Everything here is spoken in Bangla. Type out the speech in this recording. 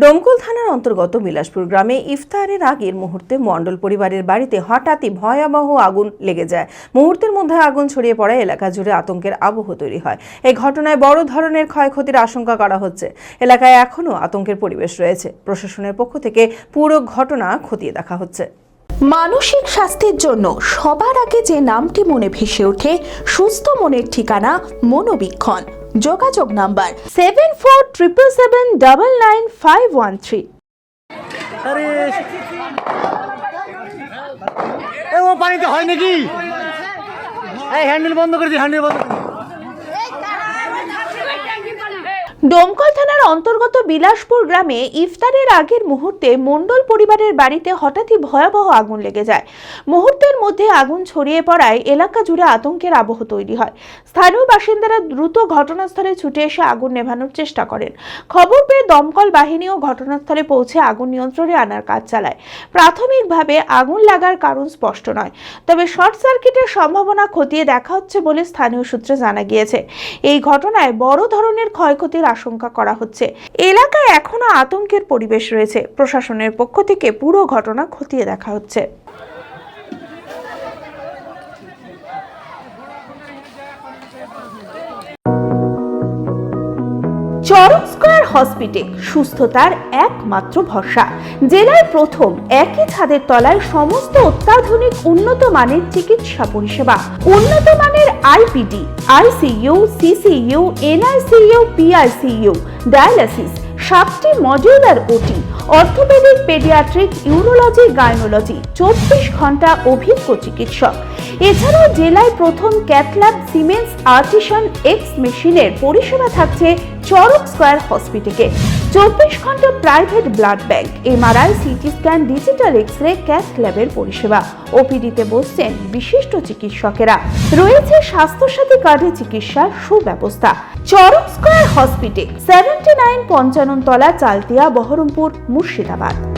ডোমকল থানার অন্তর্গত বিলাসপুর গ্রামে ইফতারের আগের মুহূর্তে মণ্ডল পরিবারের বাড়িতে হঠাৎই ভয়াবহ আগুন লেগে যায়। মুহূর্তের মধ্যে আগুন ছড়িয়ে পড়ায় এলাকা জুড়ে আতঙ্কের আবহ তৈরি হয়। এই ঘটনায় বড় ধরনের ক্ষয়ক্ষতির আশঙ্কা করা হচ্ছে। এলাকায় এখনও আতঙ্কের পরিবেশ রয়েছে। প্রশাসনের পক্ষ থেকে পুরো ঘটনা খতিয়ে দেখা হচ্ছে। মানসিক স্বাস্থ্যের জন্য সবার আগে যে নামটি মনে ভেসে ওঠে, সুস্থ মনের ঠিকানা মনোবীক্ষণ। যোগাযোগ নাম্বার 7477799513। ও পানিতে হয় নাকি? এই হ্যান্ডেল বন্ধ করে দি, হ্যান্ডেল বন্ধ। ডোমকল থানার অন্তর্গত বিলাসপুর গ্রামে ইফতারের আগের মুহূর্তে মণ্ডল পরিবারের বাড়িতে হঠাৎই ভয়াবহ আগুন লেগে যায়। মুহূর্তের মধ্যে আগুন ছড়িয়ে পড়ায় এলাকা জুড়ে আতঙ্কের আবহ তৈরি হয়। স্থানীয় বাসিন্দারা দ্রুত ঘটনাস্থলে ছুটে এসে আগুন নেভানোর চেষ্টা করেন। খবর পেয়ে দমকল বাহিনীও ঘটনাস্থলে পৌঁছে আগুন নিয়ন্ত্রণে আনার কাজ চালায়। প্রাথমিকভাবে আগুন লাগার কারণ স্পষ্ট নয়, তবে শর্ট সার্কিটের সম্ভাবনা খতিয়ে দেখা হচ্ছে বলে স্থানীয় সূত্রে জানা গিয়েছে। এই ঘটনায় বড় ধরনের ক্ষয়ক্ষতির আশঙ্কা করা হচ্ছে। এলাকায় এখনো আতঙ্কের পরিবেশ রয়েছে। প্রশাসনের পক্ষ থেকে পুরো ঘটনা খতিয়ে দেখা হচ্ছে। চরক স্কয়ার হসপিটাল সুস্থতার একমাত্র ভরসা। জেলায় প্রথম একই ছাদের তলায় সমস্ত অত্যাধুনিক উন্নত মানের চিকিৎসা পরিষেবা, উন্নত মানের IPD, ICU, CCU, NICU, PICU, dialysis, 7টি modular OT, orthopaedic, paediatric, urology, gynaecology, 24 ঘন্টা অভিজ্ঞ চিকিৎসক। এছাড়াও জেলায় প্রথম ক্যাথল্যাব সিমেন্স আর্টিসান এক্স মেশিনের পরিষেবা থাকছে চরক স্কয়ার হসপিটালে। 24 ঘন্টা private blood bank, MRI, CT scan, digital X-ray, cath ল্যাবের পরিষেবা। ওপিডিতে বসছেন বিশিষ্ট চিকিৎসকেরা। রয়েছে স্বাস্থ্যসাথী কার্ডে চিকিৎসার সুব্যবস্থা। চরক স্কয়ার হসপিটাল, 79 পঞ্চানন তলা, চালতিয়া, বহরমপুর, মুর্শিদাবাদ।